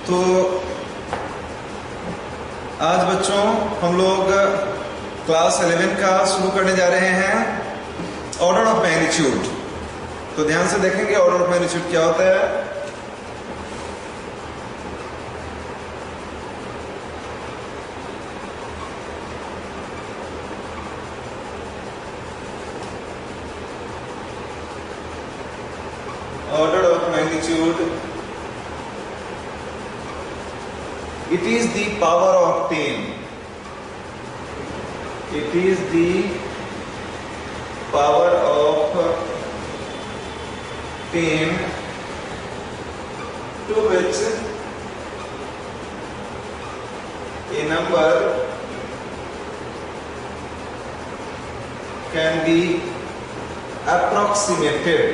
तो आज बच्चों हम लोग क्लास 11 का शुरू करने जा रहे हैं ऑर्डर ऑफ मैग्नीट्यूड। तो ध्यान से देखेंगे ऑर्डर ऑफ मैग्नीट्यूड क्या होता है। Order of magnitude, it is the power of 10. It is the power of 10 to which a number can be approximated.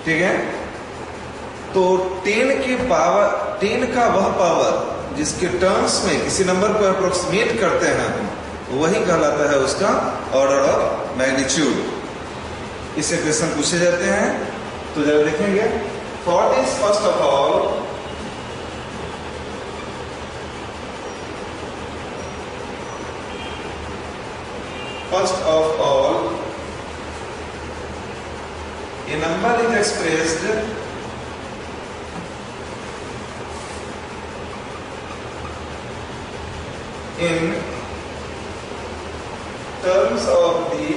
ठीक है, तो 10 का वह पावर जिसके टर्म्स में किसी नंबर को अप्रोक्सीमेट करते हैं वही कहलाता है उसका ऑर्डर ऑफ मैग्नीट्यूड। इससे क्वेश्चन पूछे जाते हैं, तो जरा देखेंगे। For this first of all a number is expressed in terms of the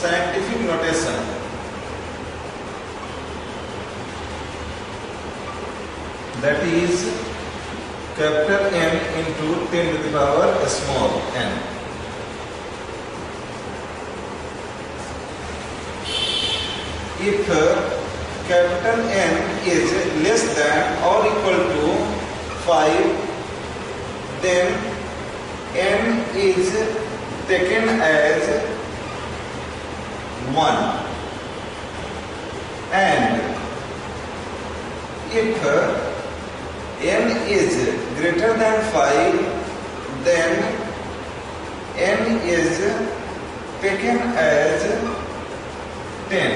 scientific notation. That is capital N into 10 to the power small n. If capital N is less than or equal to 5, then n is taken as 1, and if n is greater than 5, then n is taken as 10.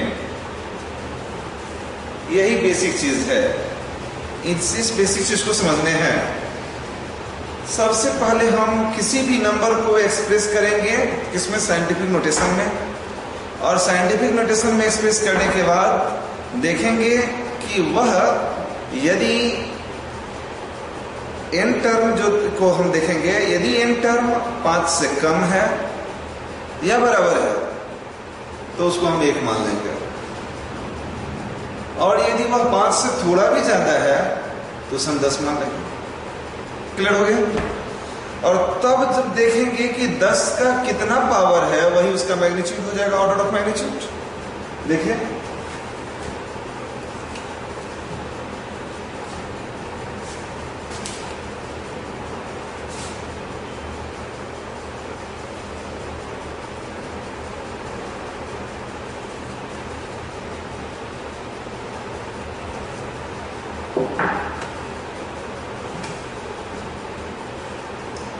यही basic चीज है, इस basic चीज को समझने हैं। सबसे पहले हम किसी भी नंबर को एक्सप्रेस करेंगे किसमें, साइंटिफिक नोटेशन में, और साइंटिफिक नोटेशन में एक्सप्रेस करने के बाद देखेंगे कि वह यदि n टर्म जो को हम देखेंगे, यदि n टर्म 5 से कम है या बराबर है तो उसको हम 1 मान लेंगे, और यदि वह 5 से थोड़ा भी ज्यादा है तो उसे हम 10 मान लेंगे। क्लियर हो गया। और तब जब देखेंगे कि 10 का कितना पावर है वही उसका मैग्नीट्यूड हो जाएगा, ऑर्डर ऑफ मैग्नीट्यूड। देखिए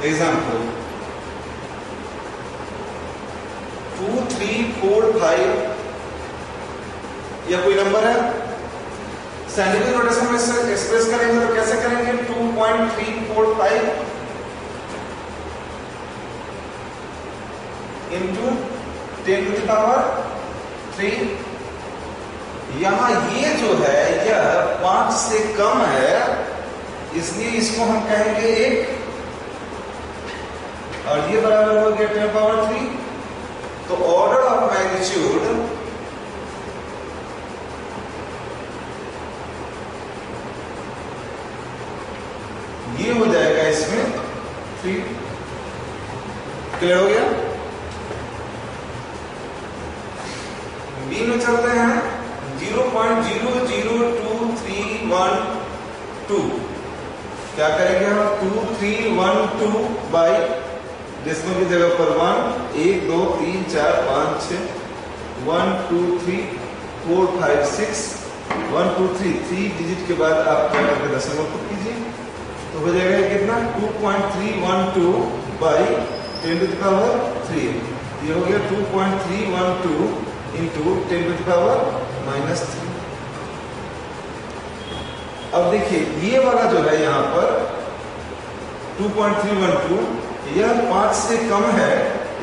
एग्जाम्पल 2, 3, 4, 5 या कोई नंबर है, साइंटिफिक नोटेशन में से एक्सप्रेस करेंगे तो कैसे करेंगे, 2.345 इंटू 10 टू द पावर 3। यहां ये जो है यह 5 से कम है, इसलिए इसको हम कहेंगे 1, और ये बराबर हो गया 10 पावर 3। तो ऑर्डर ऑफ मैग्नीट्यूड ये हो जाएगा इसमें 3। क्लियर हो गया। बी में चलते हैं 0.002312। क्या करेंगे हम, 2312 बाई डेसिमल की जगह पर 1, 1, 2, 3, 4, 5, 6, 1, 2, 3, 4, 5, 6, 1, 2, 3 डिजिट के बाद आप क्या करके दशमलव को कीजिए, तो तो हो जाएगा कितना 2.312 बाई 10 टू द पावर 3। ये हो गया 2.312 इंटू 10 टू द पावर -3। अब देखिए ये वाला जो है यहाँ पर 2.312 यह 5 से कम है,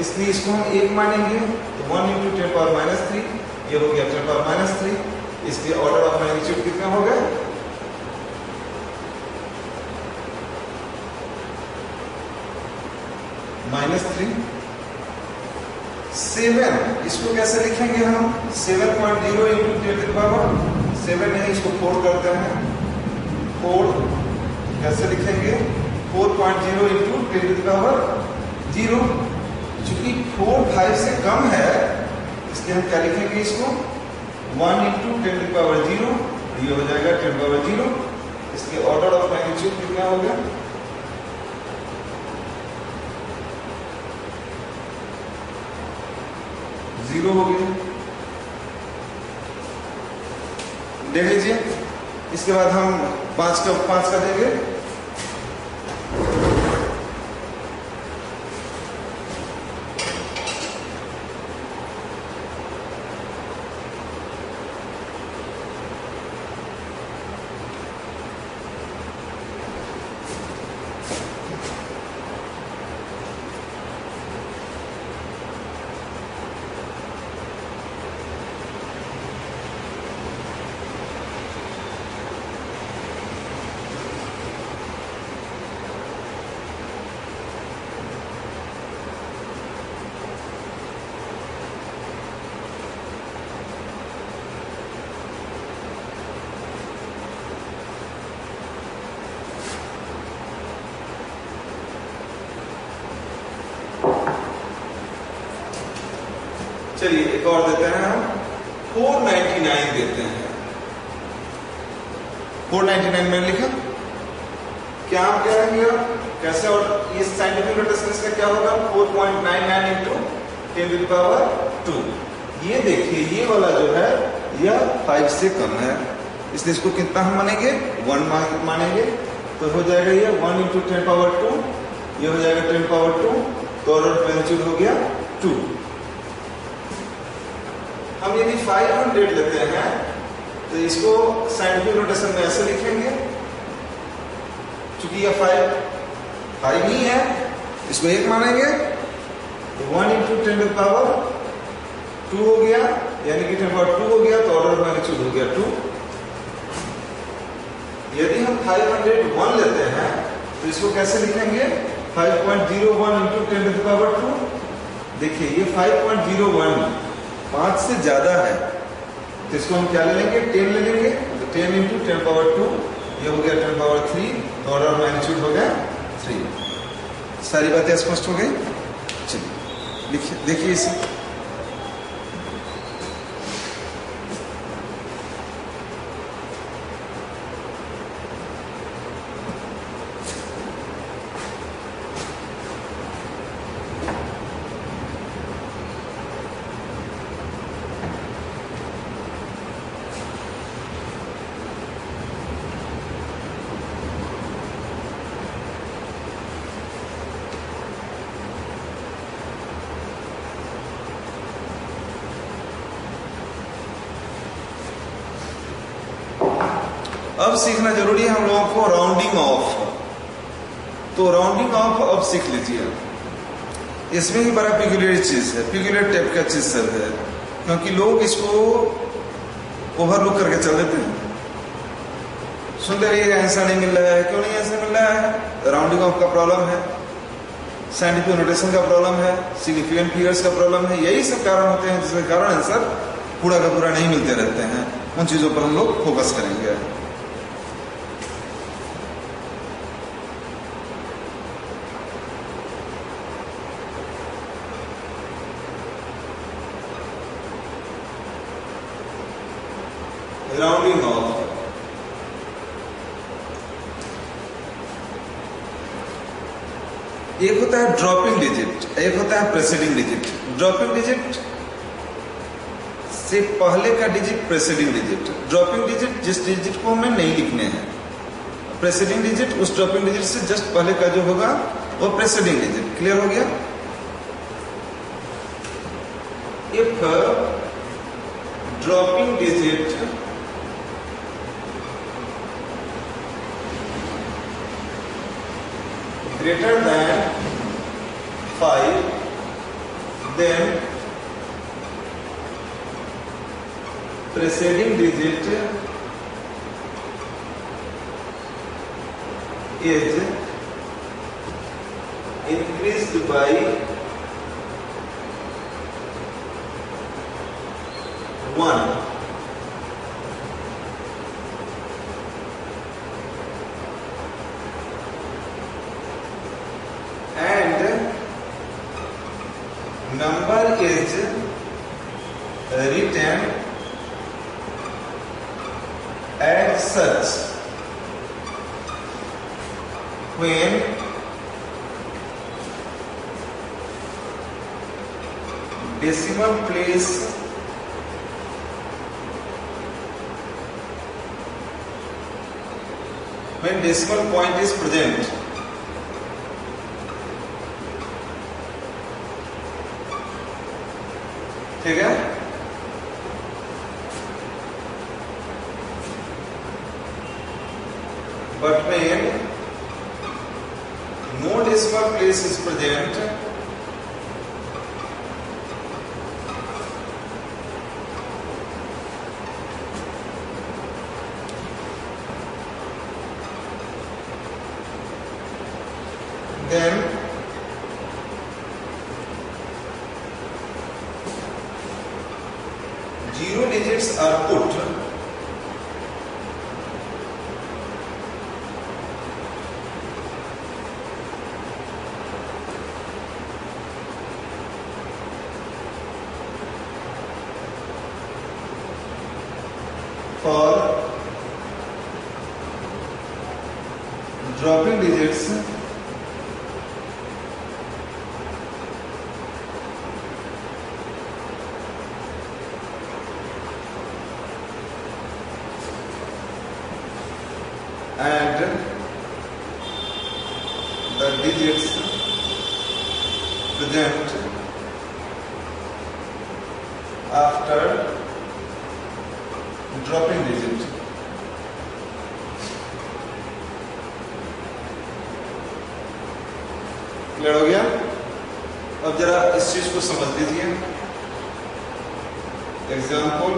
इसलिए इसको हम 1 मानेंगे। तो 1 इंटू 10 पावर -3, ये हो गया 10 पावर -3, इसलिए ऑर्डर ऑफ मैग्नीट्यूड कितना हो गया? -3। 7 इसको कैसे लिखेंगे हम? 7.0 इंटू 10 टू द पावर 7 नहीं, इसको 4 करते हैं। 4 कैसे लिखेंगे? 4.0 इंटू 10 टू द पावर 0। चूंकि 4 5 से कम है, इसलिए हम क्या लिखेंगे इसको? 1 इंटू 10 टू द पावर 0, ये हो जाएगा 10 पावर 0। इसके ऑर्डर ऑफ मैग्नीट्यूड कितना हो गया? 0 हो गया। देख लीजिए, इसके बाद हम 5 का देंगे। चलिए एक और देते हैं हम, 499 देते हैं। 499 मैंने लिखा, क्या हम कह रहे हैं? कैसे? और ये साइंटिफिक नोटेशन इसका क्या होगा? 4.99 इंटू 10 टू द पावर 2। ये देखिए, ये वाला जो है यह 5 से कम है, इसलिए इसको कितना हम मानेंगे? 1 मानेंगे। तो हो जाएगा ये 1 इंटू 10 पावर 2, ये हो जाएगा 10 पावर 2, तो ऑर्डर ऑफ मैग्नीट्यूड हो गया 2। हम यदि 500 लेते हैं तो इसको साइंटिफिक नोटेशन में ऐसे लिखेंगे, चूंकि यह 5 ही है, इसको 1 मानेंगे। तो 1 इंटू 10 टू द पावर 2 हो गया, यानी कि 10 पावर 2 हो गया, तो ऑर्डर ऑफ मैग्नीट्यूड हो गया 2। यदि हम 501 लेते हैं तो इसको कैसे लिखेंगे? 5.01 इंटू 10 टू द पावर 2। देखिए ये 5.01 5 से ज्यादा है, तो इसको हम क्या ले लेंगे? 10 ले लेंगे। तो 10 इंटू 10 पावर 2, ये हो गया 10 पावर 3, तो ऑर्डर ऑफ मैग्नीट्यूड हो गया 3। सारी बातें स्पष्ट हो गई? चलिए देखिए इसे। अब सीखना जरूरी है हम लोगों को राउंडिंग ऑफ। तो राउंडिंग ऑफ अब सीख लीजिए। इसमें ही बड़ा पिक्यूलियर चीज है, पिक्यूलियर टाइप का चीज सब है, क्योंकि लोग इसको ओवरलुक करके चल देते हैं। सुनते रहिएगा ऐसा नहीं मिल रहा है, क्यों नहीं ऐसा मिल रहा है? राउंडिंग ऑफ का प्रॉब्लम है, साइंटिफिक नोटेशन का प्रॉब्लम है, सिग्निफिकेंट फिगर्स का प्रॉब्लम है। यही सब कारण होते हैं जिसके कारण आंसर पूरा का पूरा नहीं मिलते रहते हैं। उन चीजों पर हम लोग फोकस करेंगे। राउंडिंग ऑफ, एक होता है ड्रॉपिंग डिजिट, एक होता है प्रेसीडिंग डिजिट। ड्रॉपिंग डिजिट से पहले का डिजिट प्रेसीडिंग डिजिट। ड्रॉपिंग डिजिट जिस डिजिट को हमें नहीं लिखने हैं, प्रेसीडिंग डिजिट उस ड्रॉपिंग डिजिट से जस्ट पहले का जो होगा वो प्रेसीडिंग डिजिट। क्लियर हो गया? If dropping digit greater than 5, then preceding digit is increased by 1. And number is written as such when decimal place point is present. ठीक है? But when no decimal place is present, then zero digits are put for dropping digits and the digits present after dropping digit. Clear हो गया? अब जरा इस चीज को समझ लीजिए। एग्जाम्पल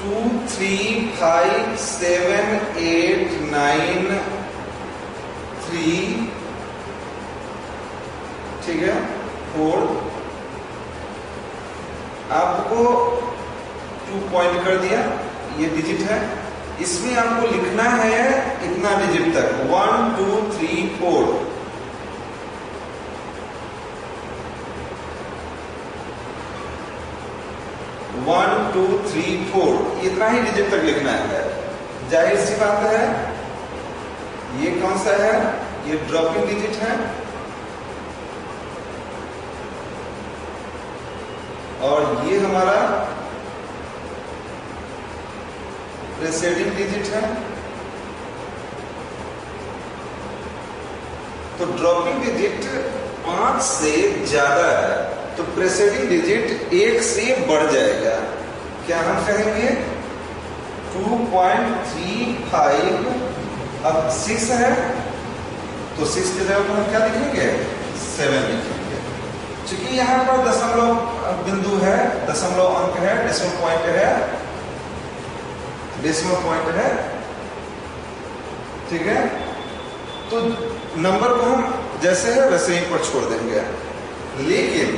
2, 3, 5, 7, 8, 9, 3, ठीक है, 4, आपको 2 पॉइंट कर दिया, ये डिजिट है, इसमें आपको लिखना है इतना डिजिट तक 1, 2, 3, 4। वन, 2, 3, 4 इतना ही डिजिट तक लिखना है। जाहिर सी बात है, ये कौन सा है? ये ड्रॉपिंग डिजिट है और ये हमारा प्रेसीडिंग डिजिट है। तो ड्रॉपिंग डिजिट 5 से ज्यादा है तो प्रेसीडिंग डिजिट 1 से बढ़ जाएगा। क्या हम कहेंगे? 2.35 अब 6 है तो 6 के जगह पर हम क्या लिखेंगे? 7 लिखेंगे। चूंकि यहाँ पर दशमलव बिंदु है, दशमलव अंक है, डेसिमल पॉइंट है, डेसिमल पॉइंट है, ठीक है, तो नंबर को हम जैसे है वैसे ही पर छोड़ देंगे। लेकिन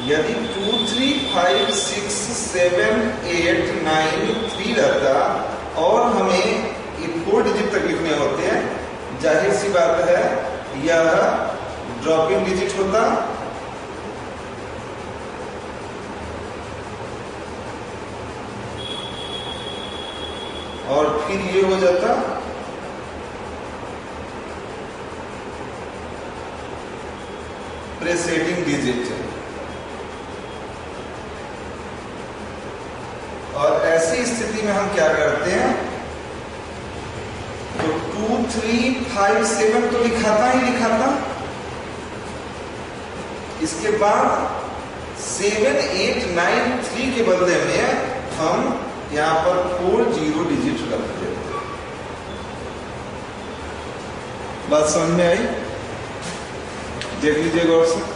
यदि 2, 3, 5, 6, 7, 8, 9, 3 रहता और हमें 4 डिजिट तक लिखने होते हैं, जाहिर सी बात है यह ड्रॉपिंग डिजिट होता और फिर ये हो जाता प्रेसीडिंग डिजिट। और ऐसी स्थिति में हम क्या करते हैं, तो 2 3 5 7 तो लिखाता, इसके बाद 7 8 9 3 के बदले में हम यहां पर 4 0 डिजिट रख देते हैं। बात समझ में आई? देख लीजिए गौर से।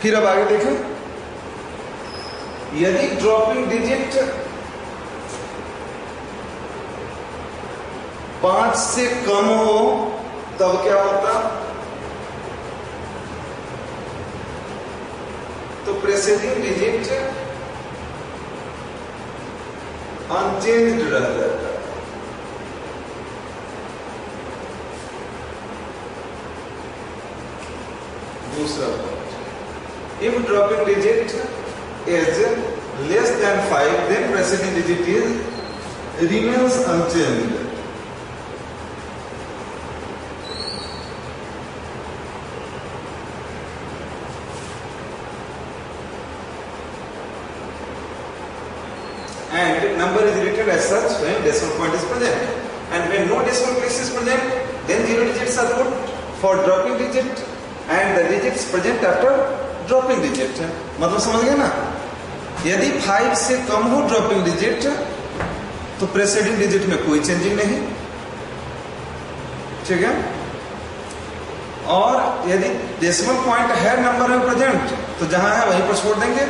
फिर अब आगे देखें, यदि ड्रॉपिंग डिजिट 5 से कम हो तब क्या होता, तो प्रेसीडिंग डिजिट अनचेंज्ड रह जाता है। दूसरा point, if dropping digit is less than 5 then preceding digit remains unchanged. And number is written as such when decimal point is present, and when no decimal place is present then 0 digits are put for dropping digit and the digits present after dropping digit. मतलब समझ गए ना, यदि 5 से कम हो dropping digit तो प्रेसीडिंग digit में कोई चेंजिंग नहीं, ठीक है। और यदि डेसिमल पॉइंट है नंबर में प्रेजेंट तो जहां है वहीं पर छोड़ देंगे,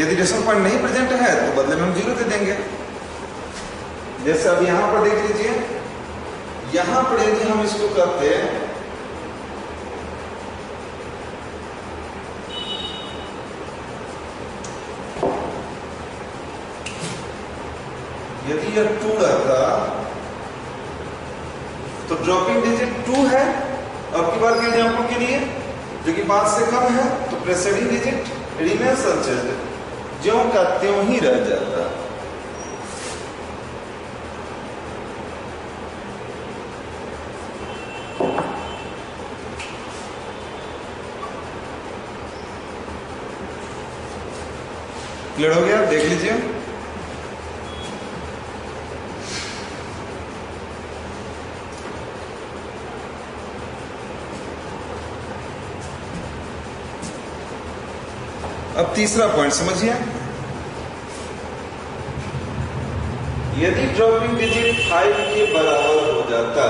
यदि डेसिमल पॉइंट नहीं प्रेजेंट है तो बदले में हम 0 दे देंगे। जैसे अब यहां पर देख लीजिए, यहां पर यदि हम इसको करते हैं यदि यह 2 रहता तो ड्रॉपिंग डिजिट 2 है, अब की बार के एग्जांपल के लिए जो कि 5 से कम है तो प्रेसीडिंग डिजिट रिमेंस अनचेंज्ड, ज्यों का त्यों ही रह जाता। क्लियर हो गया? देख लीजिए। अब तीसरा पॉइंट समझिए, यदि ड्रॉपिंग डिजिट 5 के बराबर हो जाता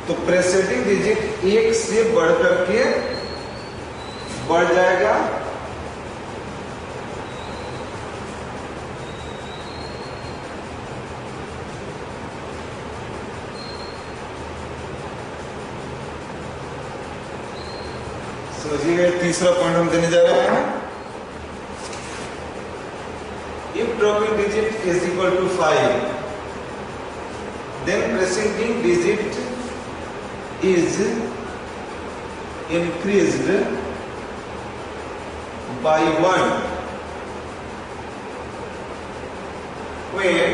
तो प्रेसीडिंग डिजिट 1 से बढ़कर के बढ़ जाएगा, समझिए। तीसरा पॉइंट हम देने जा रहे हैं, if dropping digit is equal to 5 then preceding digit is increased by 1 when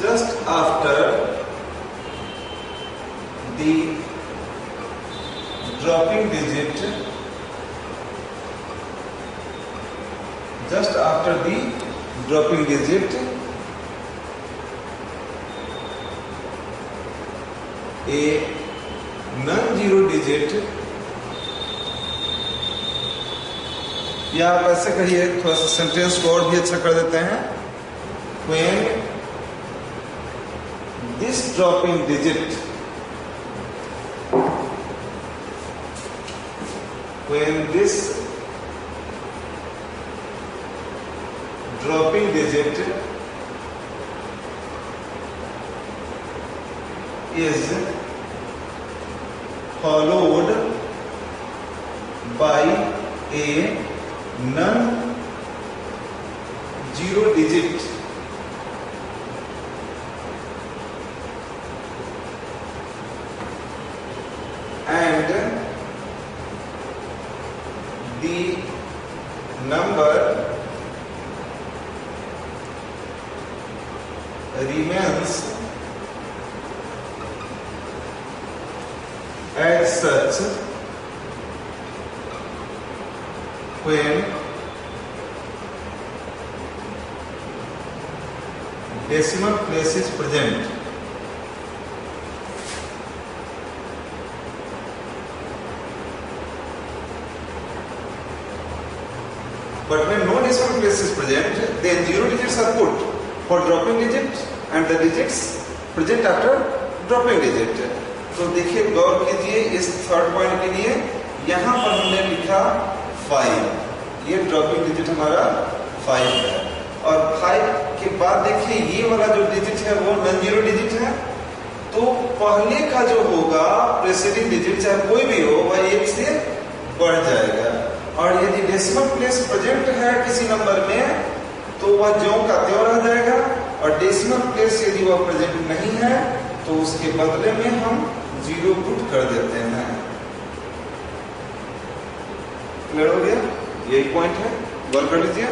just after the dropping digit, just after the dropping digit, a non-zero digit, या आप ऐसे कहिए, थोड़ा सा सेंटेंस को और भी अच्छा कर देते हैं, when this dropping digit, when this dropping digit is followed by a non-zero digit and the number remains as such when decimal place is present. But when no decimal place is present, then zero digits are put for dropping digit and the digits present after dropping digit. तो देखिए गौर कीजिए इस third point के लिए यहां पर हमने लिखा 5, ये ड्रॉपिंग डिजिट हमारा 5 है और 5 के बाद देखिए ये वाला जो डिजिट है वो नॉन जीरो डिजिट है, तो पहले का जो होगा प्रेसीडिंग डिजिट चाहे कोई भी हो वह 1 से बढ़ जाएगा और यदि डेसिमल प्लेस प्रेजेंट है किसी नंबर में तो वह ज्यों का त्यों रह जाएगा और डेसिमल प्लेस यदि वह प्रेजेंट नहीं है तो उसके बदले में हम जीरो पुट कर देते हैं। क्लियर हो गया? यही पॉइंट है, गौर कर लीजिए।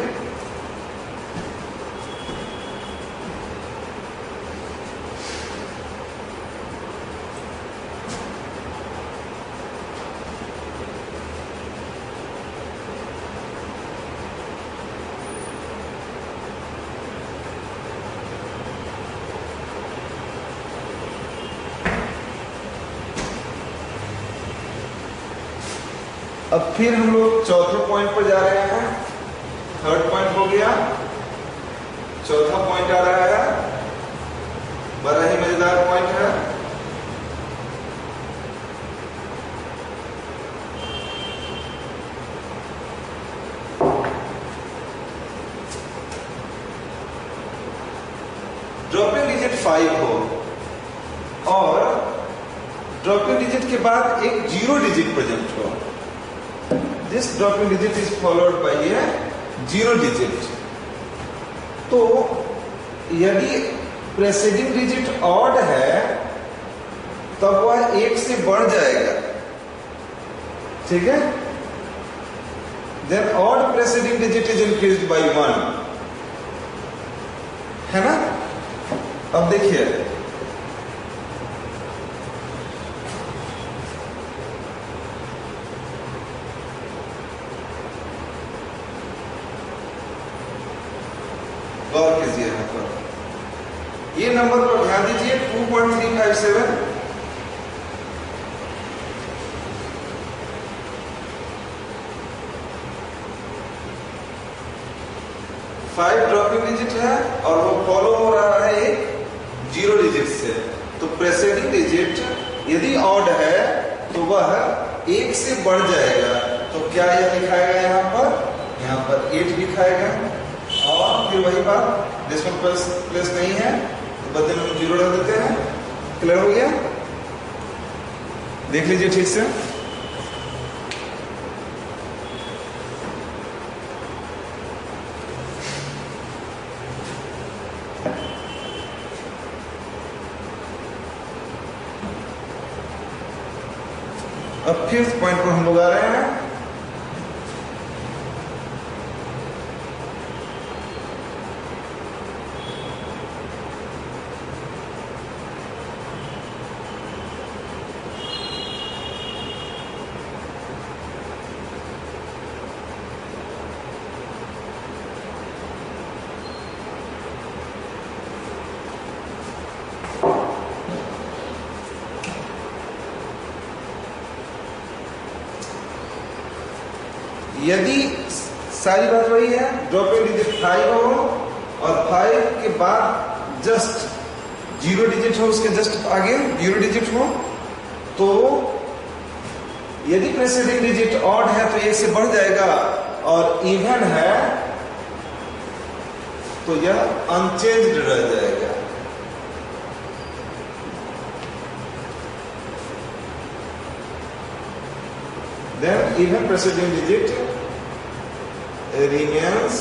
अब फिर हम लोग चौथे पॉइंट पर जा रहे हैं। थर्ड पॉइंट हो गया, चौथा पॉइंट आ रहा है, बड़ा ही मजेदार पॉइंट है। ड्रॉपिंग डिजिट 5 हो और ड्रॉपिंग डिजिट के बाद एक जीरो डिजिट प्रेजेंट हो। This dropping digit is followed by a zero digit. तो यदि प्रेसीडिंग डिजिट ऑड है तब वह 1 से बढ़ जाएगा, ठीक है? Then odd preceding digit is increased by 1, है ना? अब देखिए गौर कीजिए यहाँ पर, ये नंबर पर ध्यान दीजिए 2.357, फाइव ड्रॉपिंग डिजिट है और वो फॉलो हो रहा है एक जीरो डिजिट से। तो प्रेसीडिंग डिजिट यदि ऑड है तो वह 1 से बढ़ जाएगा। तो क्या यह लिखाएगा यहाँ पर 8 लिखाएगा और फिर वही बात डेसिमल प्लेस नहीं है तो बदले में जीरो रख देते हैं। क्लियर हो गया? देख लीजिए ठीक से। अब फिफ्थ पॉइंट पर हम लोग आ रहे हैं। यदि सारी बात वही है, ड्रॉपिंग डिजिट 5 हो और 5 के बाद जस्ट जीरो डिजिट हो, उसके जस्ट आगे जीरो डिजिट हो, तो यदि प्रेसीडिंग डिजिट ऑड है तो 1 से बढ़ जाएगा और इवन है तो यह अनचेंज्ड रह जाएगा। then even preceding digit remains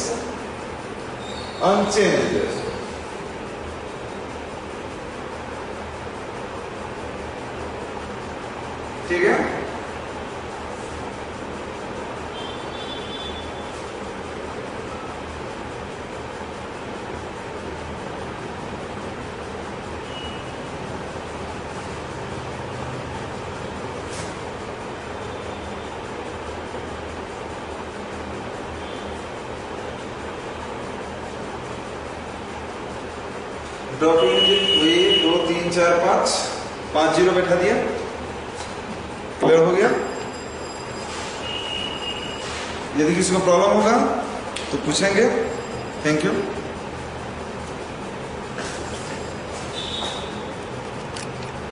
unchanged. ठीक है? ड्रॉपिंग हुई 2 3 4 5 5 जीरो बैठा दिया। क्लियर हो गया? यदि किसी को प्रॉब्लम होगा तो पूछेंगे। Thank you.